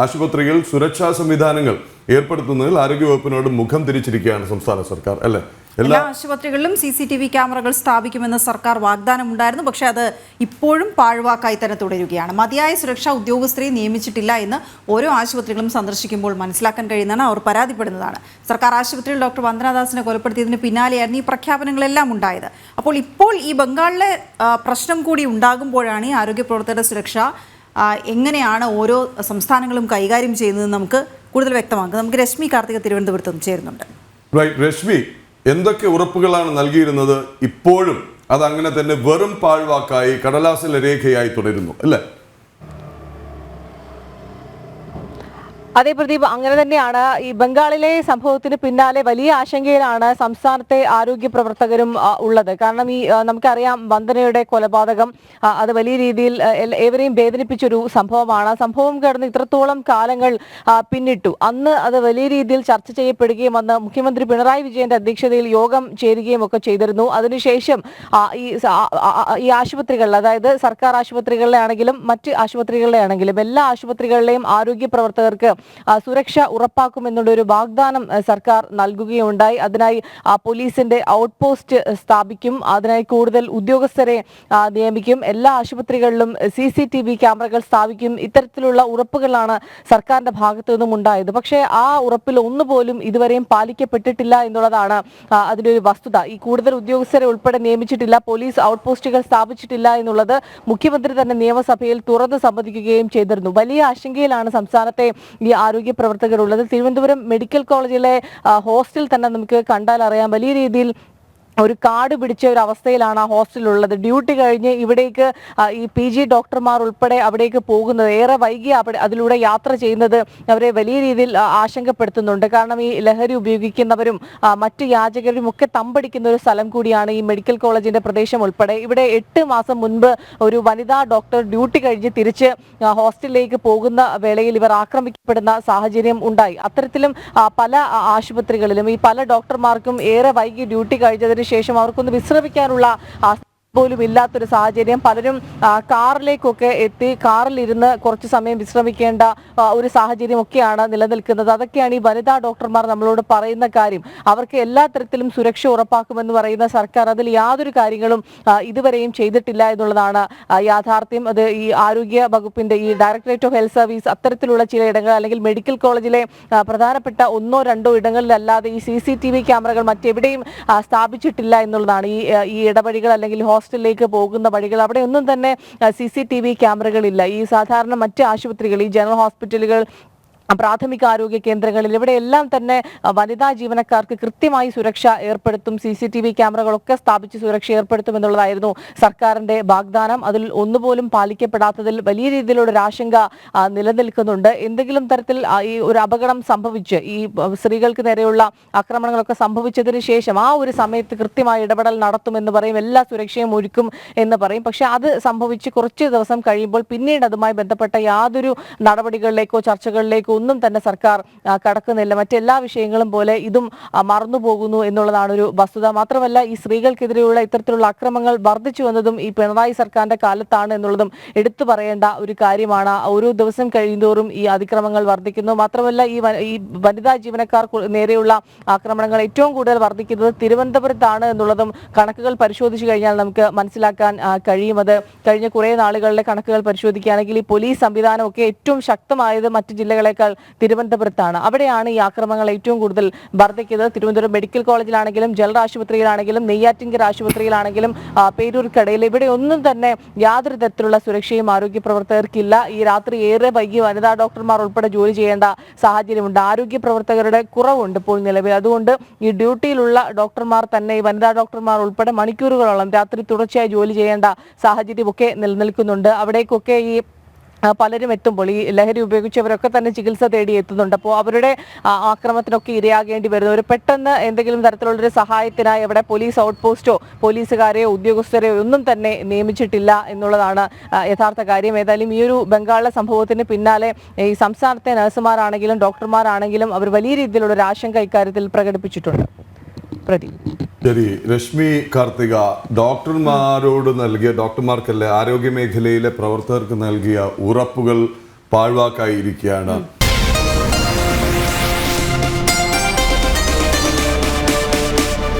ആശുപത്രികൾ സുരക്ഷാ സംവിധാനങ്ങൾ ഏർപ്പെടുത്തുന്നതിൽ ആരോഗ്യവകുപ്പിനോട് മുഖം തിരിച്ചിരിക്കുകയാണ് സംസ്ഥാന സർക്കാർ അല്ലേ? എല്ലാ ആശുപത്രികളിലും CCTV ക്യാമറകൾ സ്ഥാപിക്കുമെന്ന് സർക്കാർ വാഗ്ദാനം ഉണ്ടായിരുന്നു. പക്ഷേ അത് ഇപ്പോഴും പാഴ്വാക്കായി തന്നെ തുടരുകയാണ്. മതിയായ സുരക്ഷാ ഉദ്യോഗസ്ഥരെ നിയമിച്ചിട്ടില്ല എന്ന് ഓരോ ആശുപത്രികളും സന്ദർശിക്കുമ്പോൾ മനസ്സിലാക്കാൻ കഴിയുന്നതാണ്. അവർ പരാതിപ്പെടുന്നതാണ്. സർക്കാർ ആശുപത്രിയിൽ ഡോക്ടർ വന്ദനാദാസിനെ കൊലപ്പെടുത്തിയതിന് പിന്നാലെയായിരുന്നു ഈ പ്രഖ്യാപനങ്ങളെല്ലാം ഉണ്ടായത്. അപ്പോൾ ഇപ്പോൾ ഈ ബംഗാളിലെ പ്രശ്നം കൂടി ഉണ്ടാകുമ്പോഴാണ് ഈ ആരോഗ്യ പ്രവർത്തകരുടെ സുരക്ഷ എങ്ങനെയാണ് ഓരോ സംസ്ഥാനങ്ങളും കൈകാര്യം ചെയ്യുന്നത് നമുക്ക് കൂടുതൽ വ്യക്തമാക്കുക. നമുക്ക് രശ്മി കാർത്തിക തിരുവനന്തപുരത്ത് ചേരുന്നുണ്ട്. രശ്മി, എന്തൊക്കെ ഉറപ്പുകളാണ് നൽകിയിരുന്നത്? ഇപ്പോഴും അതങ്ങനെ തന്നെ വെറും പാഴ്വാക്കായി കടലാസിലെ രേഖയായി തുടരുന്നു അല്ലേ? അതെ പ്രദീപ്, അങ്ങനെ തന്നെയാണ്. ഈ ബംഗാളിലെ സംഭവത്തിന് പിന്നാലെ വലിയ ആശങ്കയിലാണ് സംസ്ഥാനത്തെ ആരോഗ്യ പ്രവർത്തകരും ഉള്ളത്. കാരണം ഈ നമുക്കറിയാം, വന്ദനയുടെ കൊലപാതകം അത് വലിയ രീതിയിൽ ഏവരെയും വേദനിപ്പിച്ചൊരു സംഭവമാണ്. സംഭവം കിടന്ന് ഇത്രത്തോളം കാലങ്ങൾ പിന്നിട്ടു. അന്ന് അത് വലിയ രീതിയിൽ ചർച്ച ചെയ്യപ്പെടുകയും അന്ന് മുഖ്യമന്ത്രി പിണറായി വിജയന്റെ അധ്യക്ഷതയിൽ യോഗം ചേരുകയും ഒക്കെ ചെയ്തിരുന്നു. അതിനുശേഷം ഈ ആശുപത്രികളിൽ, അതായത് സർക്കാർ ആശുപത്രികളിലെ ആണെങ്കിലും മറ്റ് ആശുപത്രികളിലെ ആണെങ്കിലും എല്ലാ ആശുപത്രികളിലെയും ആരോഗ്യ പ്രവർത്തകർക്ക് സുരക്ഷ ഉറപ്പാക്കുമെന്നുള്ള ഒരു വാഗ്ദാനം സർക്കാർ നൽകുകയുണ്ടായി. അതിനായി പോലീസിന്റെ ഔട്ട് പോസ്റ്റ് സ്ഥാപിക്കും, അതിനായി കൂടുതൽ ഉദ്യോഗസ്ഥരെ നിയമിക്കും, എല്ലാ ആശുപത്രികളിലും CCTV ക്യാമറകൾ സ്ഥാപിക്കും. ഇത്തരത്തിലുള്ള ഉറപ്പുകളാണ് സർക്കാരിന്റെ ഭാഗത്തു നിന്നും ഉണ്ടായത്. പക്ഷേ ആ ഉറപ്പിൽ ഒന്നുപോലും ഇതുവരെയും പാലിക്കപ്പെട്ടിട്ടില്ല എന്നുള്ളതാണ് അതിന്റെ ഒരു വസ്തുത. ഈ കൂടുതൽ ഉദ്യോഗസ്ഥരെ ഉൾപ്പെടെ നിയമിച്ചിട്ടില്ല, പോലീസ് ഔട്ട് പോസ്റ്റുകൾ സ്ഥാപിച്ചിട്ടില്ല എന്നുള്ളത് മുഖ്യമന്ത്രി തന്നെ നിയമസഭയിൽ തുറന്നു സമ്മതിക്കുകയും ചെയ്തിരുന്നു. വലിയ ആശങ്കയിലാണ് സംസ്ഥാനത്തെ ഈ ആരോഗ്യ പ്രവർത്തകരുള്ളത്. തിരുവനന്തപുരം മെഡിക്കൽ കോളേജിലെ ഹോസ്റ്റൽ തന്നെ നമുക്ക് കണ്ടാൽ അറിയാം, വലിയ രീതിയിൽ ഒരു കാട് പിടിച്ച ഒരു അവസ്ഥയിലാണ് ആ ഹോസ്റ്റലുള്ളത്. ഡ്യൂട്ടി കഴിഞ്ഞ് ഇവിടേക്ക് ഈ PG ഡോക്ടർമാർ ഉൾപ്പെടെ അവിടേക്ക് പോകുന്നത്, ഏറെ വൈകി അതിലൂടെ യാത്ര ചെയ്യുന്നത് അവരെ വലിയ രീതിയിൽ ആശങ്കപ്പെടുത്തുന്നുണ്ട്. കാരണം ഈ ലഹരി ഉപയോഗിക്കുന്നവരും മറ്റ് യാചകരും ഒക്കെ തമ്പടിക്കുന്ന ഒരു സ്ഥലം കൂടിയാണ് ഈ മെഡിക്കൽ കോളേജിന്റെ പ്രദേശം ഉൾപ്പെടെ. ഇവിടെ 8 മാസം മുൻപ് ഒരു വനിതാ ഡോക്ടർ ഡ്യൂട്ടി കഴിഞ്ഞ് തിരിച്ച് ഹോസ്റ്റലിലേക്ക് പോകുന്ന വേളയിൽ ഇവർ ആക്രമിക്കപ്പെടുന്ന സാഹചര്യം ഉണ്ടായി. അത്തരത്തിലും പല ആശുപത്രികളിലും ഈ പല ഡോക്ടർമാർക്കും ഏറെ വൈകി ഡ്യൂട്ടി കഴിഞ്ഞതിന് ശേഷം അവർക്കൊന്ന് വിശ്രമിക്കാനുള്ള പോലും ഇല്ലാത്തൊരു സാഹചര്യം. പലരും കാറിലേക്കൊക്കെ എത്തി കാറിലിരുന്ന് കുറച്ച് സമയം വിശ്രമിക്കേണ്ട ഒരു സാഹചര്യം ഒക്കെയാണ് നിലനിൽക്കുന്നത്. അതൊക്കെയാണ് ഈ വനിതാ ഡോക്ടർമാർ നമ്മളോട് പറയുന്ന കാര്യം. അവർക്ക് എല്ലാ തരത്തിലും സുരക്ഷ ഉറപ്പാക്കുമെന്ന് പറയുന്ന സർക്കാർ അതിൽ യാതൊരു കാര്യങ്ങളും ഇതുവരെയും ചെയ്തിട്ടില്ല എന്നുള്ളതാണ് യാഥാർത്ഥ്യം. അത് ഈ ആരോഗ്യ വകുപ്പിന്റെ ഈ ഡയറക്ടറേറ്റ് ഓഫ് ഹെൽത്ത് സർവീസ് അത്തരത്തിലുള്ള ചില ഇടങ്ങൾ, അല്ലെങ്കിൽ മെഡിക്കൽ കോളേജിലെ പ്രധാനപ്പെട്ട 1 2 ഇടങ്ങളിലല്ലാതെ ഈ CCTV ക്യാമറകൾ മറ്റെവിടെയും സ്ഥാപിച്ചിട്ടില്ല എന്നുള്ളതാണ്. ഈ ഇടവഴികൾ അല്ലെങ്കിൽ ഹോസ്റ്റലിലേക്ക് പോകുന്ന വഴികൾ, അവിടെ ഒന്നും തന്നെ CCTV ക്യാമറകളില്ല. ഈ സാധാരണ മറ്റ് ആശുപത്രികൾ, ഈ ജനറൽ ഹോസ്പിറ്റലുകൾ, പ്രാഥമിക ആരോഗ്യ കേന്ദ്രങ്ങളിൽ ഇവിടെയെല്ലാം തന്നെ വനിതാ ജീവനക്കാർക്ക് കൃത്യമായി സുരക്ഷ ഏർപ്പെടുത്തും, CCTV ക്യാമറകളൊക്കെ സ്ഥാപിച്ച് സുരക്ഷ ഏർപ്പെടുത്തും എന്നുള്ളതായിരുന്നു സർക്കാരിന്റെ വാഗ്ദാനം. അതിൽ ഒന്നുപോലും പാലിക്കപ്പെടാത്തതിൽ വലിയ രീതിയിലുള്ള ഒരു ആശങ്ക നിലനിൽക്കുന്നുണ്ട്. എന്തെങ്കിലും തരത്തിൽ ഈ ഒരു അപകടം സംഭവിച്ച് ഈ സ്ത്രീകൾക്ക് നേരെയുള്ള ആക്രമണങ്ങളൊക്കെ സംഭവിച്ചതിന് ശേഷം ആ ഒരു സമയത്ത് കൃത്യമായ ഇടപെടൽ നടത്തുമെന്ന് പറയും, എല്ലാ സുരക്ഷയും ഒരുക്കും എന്ന് പറയും. പക്ഷെ അത് സംഭവിച്ച് കുറച്ച് ദിവസം കഴിയുമ്പോൾ പിന്നീട് അതുമായി ബന്ധപ്പെട്ട യാതൊരു നടപടികളിലേക്കോ ചർച്ചകളിലേക്കോ ഒന്നും തന്നെ സർക്കാർ കടക്കുന്നില്ല. മറ്റെല്ലാ വിഷയങ്ങളും പോലെ ഇതും മറന്നുപോകുന്നു എന്നുള്ളതാണ് ഒരു വസ്തുത. മാത്രമല്ല, ഈ സ്ത്രീകൾക്കെതിരെയുള്ള ഇത്തരത്തിലുള്ള അക്രമങ്ങൾ വർദ്ധിച്ചു വന്നതും ഈ പിണറായി സർക്കാരിന്റെ കാലത്താണ് എന്നുള്ളതും എടുത്തു പറയേണ്ട ഒരു കാര്യമാണ്. ഓരോ ദിവസം കഴിയുന്തോറും ഈ അതിക്രമങ്ങൾ വർദ്ധിക്കുന്നു. മാത്രമല്ല, ഈ വനിതാ ജീവനക്കാർക്ക് നേരെയുള്ള ആക്രമണങ്ങൾ ഏറ്റവും കൂടുതൽ വർദ്ധിക്കുന്നത് തിരുവനന്തപുരത്താണ് എന്നുള്ളതും കണക്കുകൾ പരിശോധിച്ചു കഴിഞ്ഞാൽ നമുക്ക് മനസ്സിലാക്കാൻ കഴിയും. അത് കഴിഞ്ഞ കുറെ നാളുകളിലെ കണക്കുകൾ പരിശോധിക്കുകയാണെങ്കിൽ ഈ പോലീസ് സംവിധാനമൊക്കെ ഏറ്റവും ശക്തമായത് മറ്റ് ജില്ലകളെക്കാൾ തിരുവനന്തപുരത്താണ്. അവിടെയാണ് ഈ ആക്രമണങ്ങൾ ഏറ്റവും കൂടുതൽ വർദ്ധിക്കുന്നത്. തിരുവനന്തപുരം മെഡിക്കൽ കോളേജിലാണെങ്കിലും ജനറൽ ആശുപത്രിയിലാണെങ്കിലും നെയ്യാറ്റിൻകര ആശുപത്രിയിലാണെങ്കിലും പേരൂർക്കടയിൽ ഇവിടെ ഒന്നും തന്നെ യാതൊരു തരത്തിലുള്ള സുരക്ഷയും ആരോഗ്യ പ്രവർത്തകർക്കില്ല. ഈ രാത്രി ഏറെ വൈകി വനിതാ ഡോക്ടർമാർ ഉൾപ്പെടെ ജോലി ചെയ്യേണ്ട സാഹചര്യമുണ്ട്. ആരോഗ്യ പ്രവർത്തകരുടെ കുറവുണ്ട് ഇപ്പോൾ നിലവിൽ. അതുകൊണ്ട് ഈ ഡ്യൂട്ടിയിലുള്ള ഡോക്ടർമാർ തന്നെ, ഈ വനിതാ ഡോക്ടർമാർ ഉൾപ്പെടെ മണിക്കൂറുകളോളം രാത്രി തുടർച്ചയായി ജോലി ചെയ്യേണ്ട സാഹചര്യമൊക്കെ നിലനിൽക്കുന്നുണ്ട്. അവിടേക്കൊക്കെ ഈ പലരും എത്തുമ്പോൾ ഈ ലഹരി ഉപയോഗിച്ചവരൊക്കെ തന്നെ ചികിത്സ തേടി എത്തുന്നുണ്ട്. അപ്പോൾ അവരുടെ ആക്രമണത്തിനൊക്കെ ഇരയാകേണ്ടി വരുന്നവർ പെട്ടെന്ന് എന്തെങ്കിലും തരത്തിലുള്ളൊരു സഹായത്തിനായി അവിടെ പോലീസ് ഔട്ട് പോസ്റ്റോ പോലീസുകാരെയോ ഉദ്യോഗസ്ഥരെയോ ഒന്നും തന്നെ നിയമിച്ചിട്ടില്ല എന്നുള്ളതാണ് യഥാർത്ഥ കാര്യം. ഏതായാലും ഈ ഒരു ബംഗാളിലെ സംഭവത്തിന് പിന്നാലെ ഈ സംസ്ഥാനത്തെ നഴ്സുമാരാണെങ്കിലും ഡോക്ടർമാരാണെങ്കിലും അവർ വലിയ രീതിയിലുള്ള ഒരു ആശങ്ക ഇക്കാര്യത്തിൽ പ്രകടിപ്പിച്ചിട്ടുണ്ട്. ശരി രശ്മി കാർത്തിക, ഡോക്ടർമാർക്കല്ലേ ആരോഗ്യ മേഖലയിലെ പ്രവർത്തകർക്ക് നൽകിയ ഉറപ്പുകൾ പാഴ്വാക്കായിരിക്കുകയാണ്.